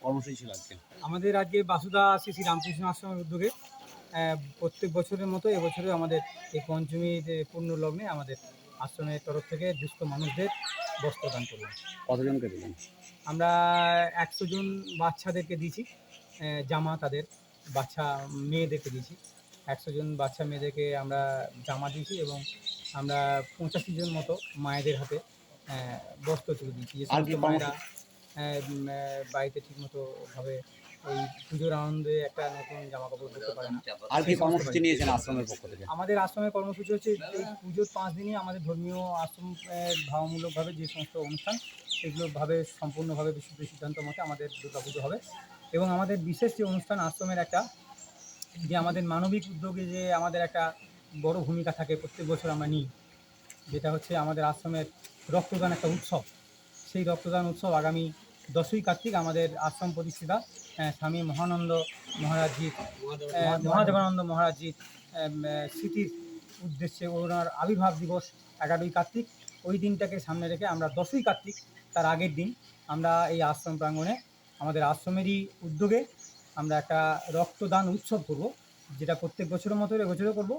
কর্মসূচি ছিল আজকে? আমাদের আজকে বাসুদা শ্রী শ্রী রামকৃষ্ণ আশ্রমের উদ্যোগে প্রত্যেক বছরের মতো এবছরেও আমাদের এই পঞ্চমীর পূর্ণ লগ্নে আমাদের আশ্রমের তরফ থেকে দুস্থ মানুষদের বস্ত্র দান করলাম। কতজনকে দিলেন? আমরা 100 জন বাচ্চাদেরকে দিয়েছি, জামা, তাদের বাচ্চা মেয়েদেরকে দিয়েছি। 100 জন বাচ্চা মেয়েদেরকে আমরা জামা দিয়েছি এবং আমরা 85 জন মতো মায়েদের হাতে বস্ত্র তুলে দিয়েছি। যে আর সমস্ত কি মায়েরা বাড়িতে ঠিকমতো ভাবে এই পুজোর আনন্দে একটা নতুন জামা কাপড় পরতে পারে না। আর কি সেই সমস্ত কর্মসূচি বাড়িতে। নিয়েছেন আশ্রমের পক্ষ থেকে? আমাদের আশ্রমের কর্মসূচি হচ্ছে এই পুজোর 5 দিনই আমাদের ধর্মীয় আশ্রম ভাবমূলকভাবে যে সমস্ত অনুষ্ঠান সেগুলোভাবে সম্পূর্ণভাবে বিশুদ্ধ সিদ্ধান্ত মতে আমাদের দুর্গাপুজো হবে। এবং আমাদের বিশেষ যে অনুষ্ঠান আশ্রমের একটা যে আমাদের মানবিক উদ্যোগে যে আমাদের একটা বড় ভূমিকা থাকে প্রত্যেক বছর আমরা নিই, যেটা হচ্ছে আমাদের আশ্রমের রক্তদান একটা উৎসব। সেই রক্তদান উৎসব আগামী 10ই কার্তিক আমাদের আশ্রম প্রতিষ্ঠাতা স্বামী মহাদেবানন্দ মহারাজজির স্মৃতির উদ্দেশ্যে ওনার আবির্ভাব দিবস 11ই কার্তিক। ওই দিনটাকে সামনে রেখে আমরা 10ই কার্তিক তার আগের দিন আমরা এই আশ্রম প্রাঙ্গণে আমাদের আশ্রমেরই উদ্যোগে আমরা একটা রক্তদান উৎসব করব, যেটা প্রত্যেক বছরের মতো এবছরও করব।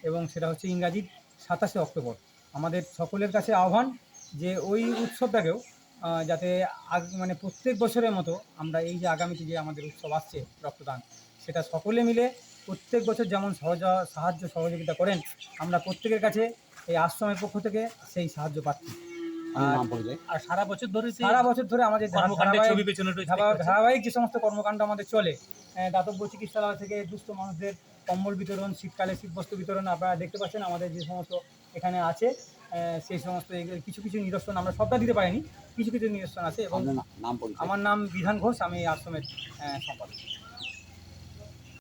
এবং সেটা হচ্ছে ইংরাজির 27শে অক্টোবর। আমাদের সকলের কাছে আহ্বান যে ওই উৎসবটাকেও যাতে মানে প্রত্যেক বছরের মতো আমরা এই যে আগামীতে যে আমাদের উৎসব আসছে রক্তদান, সেটা সকলে মিলে প্রত্যেক বছর যেমন সাহায্য সহযোগিতা করেন, আমরা প্রত্যেকের কাছে এই আশ্রমের পক্ষ থেকে সেই সাহায্য পাচ্ছি। আর সারা বছর ধরে আমাদের ধারাবাহিক যে সমস্ত কর্মকাণ্ড আমাদের চলে, দাতব্য চিকিৎসালয় থেকে দুস্থ মানুষদের কম্বল বিতরণ, শীতকালে শীতবস্ত্র বিতরণ আপনারা দেখতে পাচ্ছেন আমাদের যে সমস্ত এখানে আছে, সেই সমস্ত কিছু কিছু নিদর্শন আমরা সবটা দিতে পারিনি, কিছু কিছু নিদর্শন আছে। এবং আমার নাম বিধান ঘোষ, আমি এই আশ্রমের সম্পাদক।